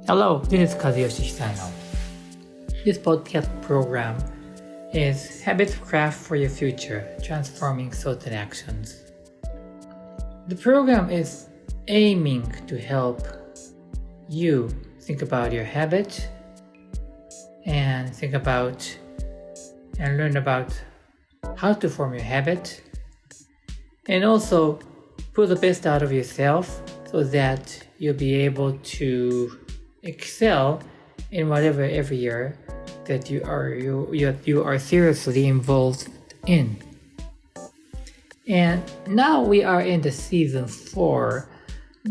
Hello, this is Kazuyoshi Hisano. This podcast program is Habits Craft for Your Future, Transforming Thoughts and Actions. The program is aiming to help you think about your habits and think about and learn about how to form your habit and also put the best out of yourself so that you'll be able to excel in whatever area that you are seriously involved in. And now we are in the season 4,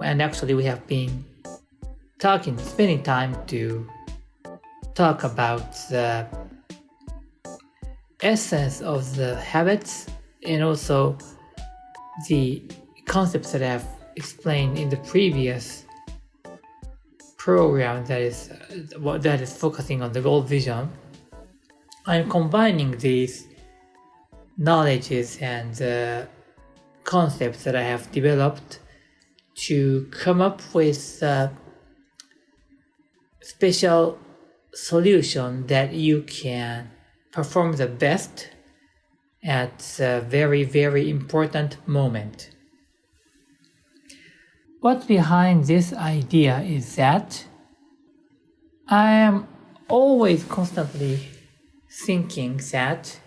and actually we have been spending time to talk about the essence of the habits and also the concepts that I've explained in the previous program that is focusing on the goal vision. I'm combining these knowledges and concepts that I have developed to come up with a special solution that you can perform the best at a very, very important moment. What's behind this idea is that I am always constantly thinking that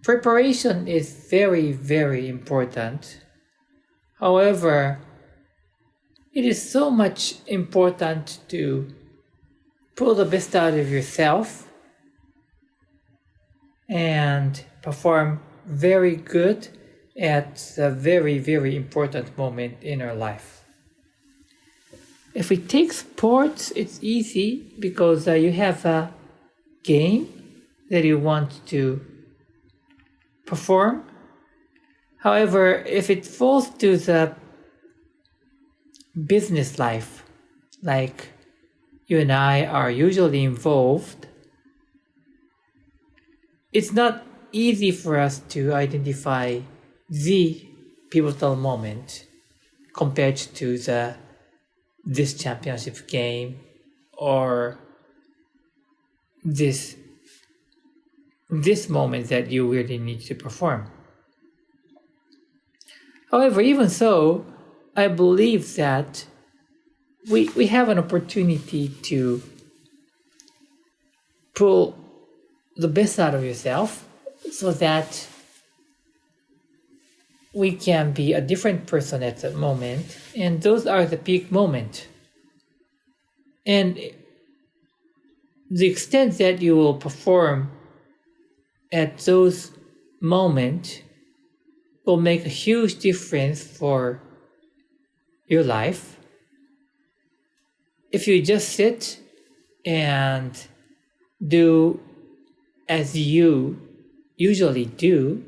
preparation is very, very important. However, it is so much important to pull the best out of yourself and perform very good at a very, very important moment in our life. If we take sports, it's easy because you have a game that you want to perform. However, if it falls to the business life, like you and I are usually involved, it's not easy for us to identify the pivotal moment compared to this championship game or this moment that you really need to perform. However, even so, I believe that we have an opportunity to pull the best out of yourself so that we can be a different person at that moment, and those are the peak moment. And the extent that you will perform at those moments will make a huge difference for your life. If you just sit and do as you usually do,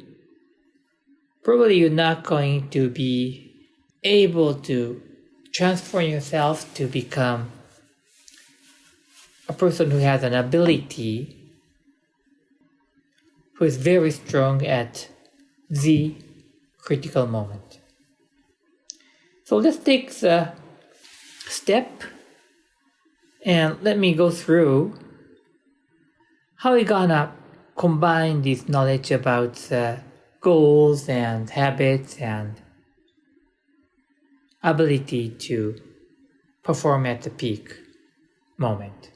probably you're not going to be able to transform yourself to become a person who has an ability, who is very strong at the critical moment. So let's take the step and let me go through how we're gonna combine this knowledge about goals and habits and ability to perform at the peak moment.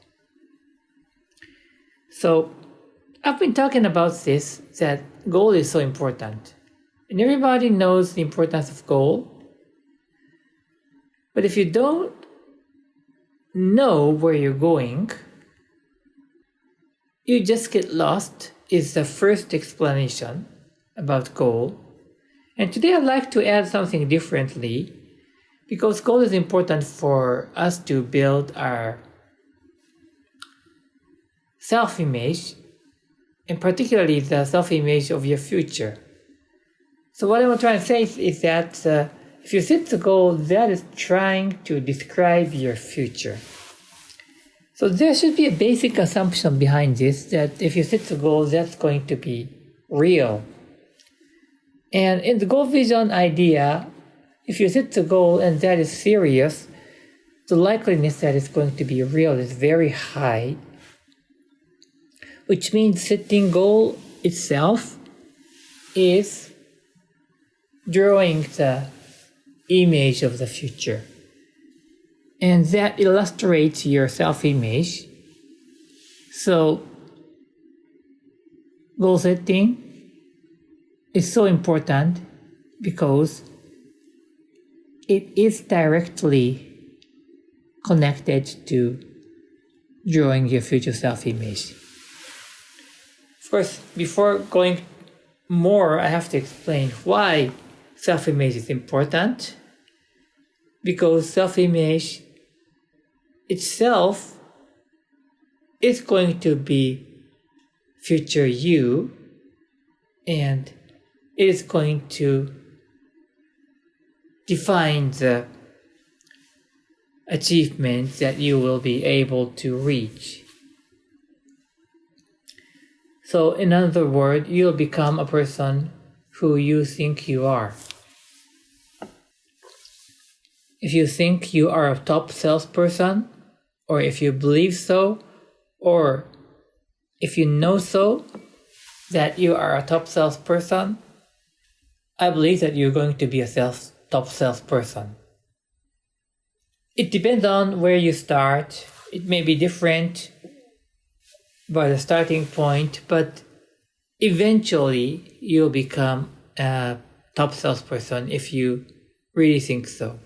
So I've been talking about this, that goal is so important. And everybody knows the importance of goal. But if you don't know where you're going, you just get lost is the first explanation about goal. And today I'd like to add something differently because goal is important for us to build our self-image, and particularly the self-image of your future. So what I'm trying to say is that if you set the goal, that is trying to describe your future. So there should be a basic assumption behind this, that if you set the goal, that's going to be real. And in the goal vision idea, if you set the goal and that is serious, the likeliness that it's going to be real is very high, which means setting goal itself is drawing the image of the future. And that illustrates your self-image. So goal setting is so important because it is directly connected to drawing your future self-image. Of course, before going more, I have to explain why self-image is important. Because self-image itself is going to be future you, and it is going to define the achievements that you will be able to reach. So in other words, you'll become a person who you think you are. If you think you are a top salesperson, or if you believe so, or if you know so that you are a top salesperson, I believe that you're going to be a top salesperson. It depends on where you start. It may be different by the starting point, but eventually you'll become a top salesperson if you really think so.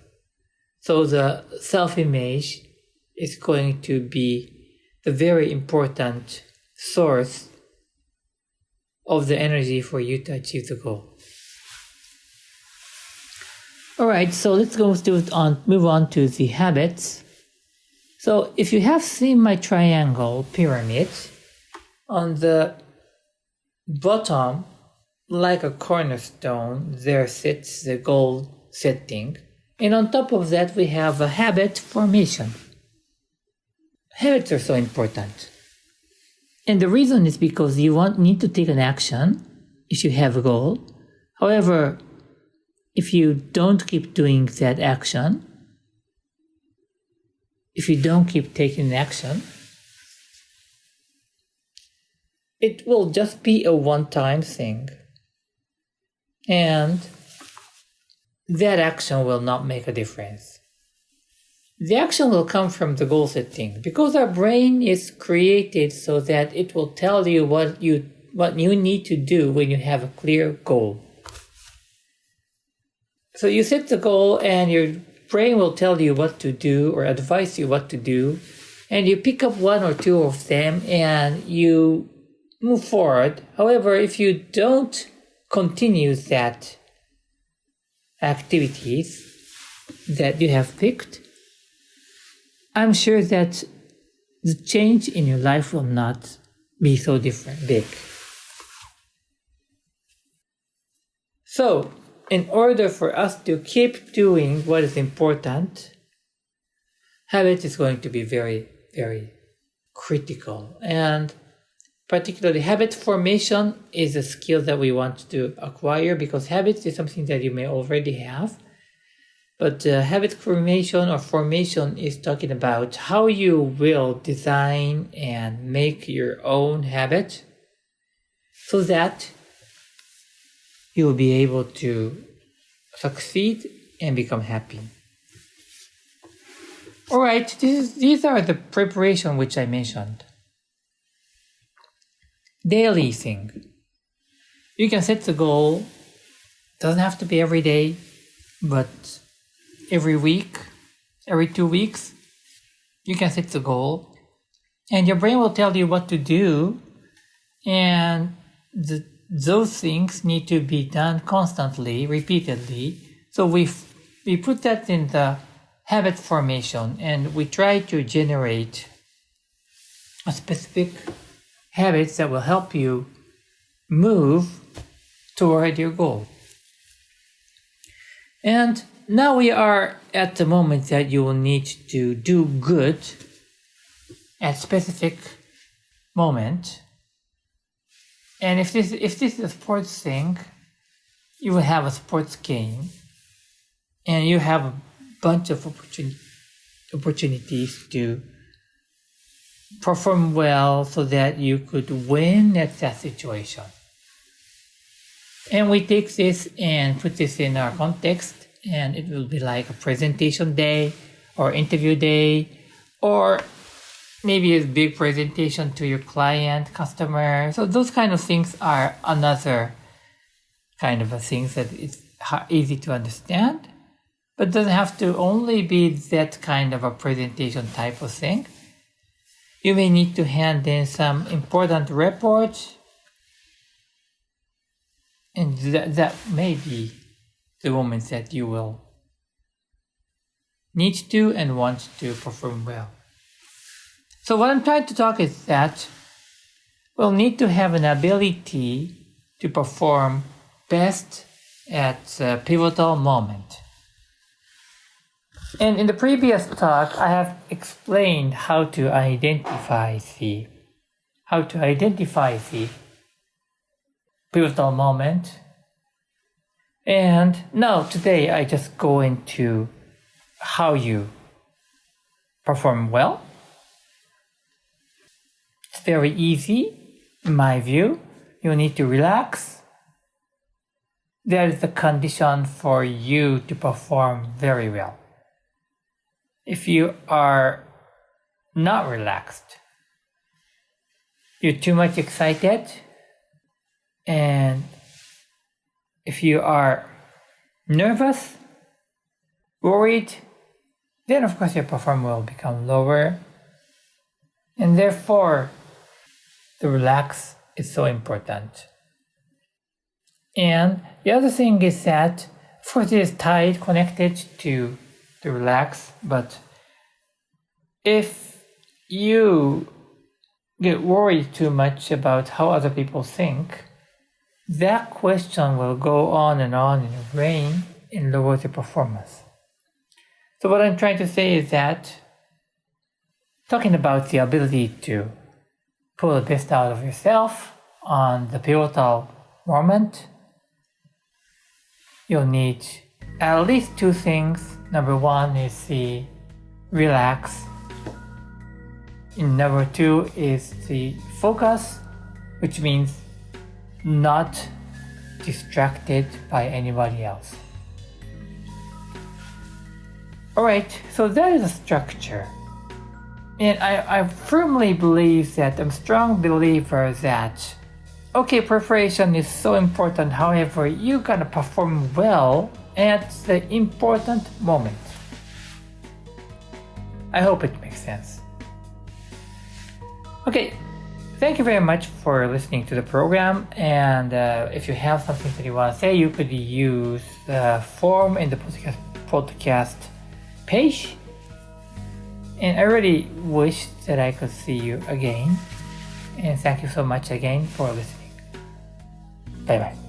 So the self-image is going to be the very important source of the energy for you to achieve the goal. Alright, so let's move on to the habits. So if you have seen my triangle pyramid, on the bottom, like a cornerstone, there sits the goal setting. And on top of that, we have a habit formation. Habits are so important. And the reason is because you need to take an action if you have a goal. However, if you don't keep doing that action, if you don't keep taking action, it will just be a one-time thing. And that action will not make a difference. The action will come from the goal setting, because our brain is created so that it will tell you what you need to do when you have a clear goal. So you set the goal and your brain will tell you what to do or advise you what to do, and you pick up one or two of them and you move forward. However, if you don't continue that activities that you have picked, I'm sure that the change in your life will not be so big. So, in order for us to keep doing what is important, habit is going to be very, very critical. And particularly habit formation is a skill that we want to acquire, because habits is something that you may already have. But habit formation is talking about how you will design and make your own habit so that you will be able to succeed and become happy. Alright, these are the preparation which I mentioned. Daily thing. You can set the goal. Doesn't have to be every day, but every week, every 2 weeks, you can set the goal. And your brain will tell you what to do. And those things need to be done constantly, repeatedly. So we put that in the habit formation, and we try to generate a specific habits that will help you move toward your goal. And now we are at the moment that you will need to do good at specific moment. And if this is a sports thing, you will have a sports game, and you have a bunch of opportunities to perform well so that you could win at that situation. And we take this and put this in our context, and it will be like a presentation day or interview day, or maybe a big presentation to your client, customer. So those kind of things are another kind of a things that it's easy to understand, but doesn't have to only be that kind of a presentation type of thing. You may need to hand in some important reports, and that may be the moment that you will need to and want to perform well. So what I'm trying to talk is that we'll need to have an ability to perform best at a pivotal moment. And in the previous talk, I have explained how to identify the pivotal moment. And now today I just go into how you perform well. It's very easy, in my view. You need to relax. That is the condition for you to perform very well. If you are not relaxed, you're too much excited, and if you are nervous, worried, then of course your performance will become lower, and therefore the relax is so important. And the other thing is that, of course, it is tied, connected to the relax, but if you get worried too much about how other people think, that question will go on in your brain and lower the performance. So what I'm trying to say is that, talking about the ability to pull the best out of yourself on the pivotal moment, you'll need at least two things. Number one is the relax. And number two is the focus, which means not distracted by anybody else. Alright, so that is a structure. And I firmly believe that, I'm a strong believer that, okay, preparation is so important, however, you gotta perform well at the important moment. I hope it makes sense. Okay, thank you very much for listening to the program, and if you have something that you want to say, you could use the form in the podcast page. And I really wish that I could see you again, and thank you so much again for listening. Bye bye.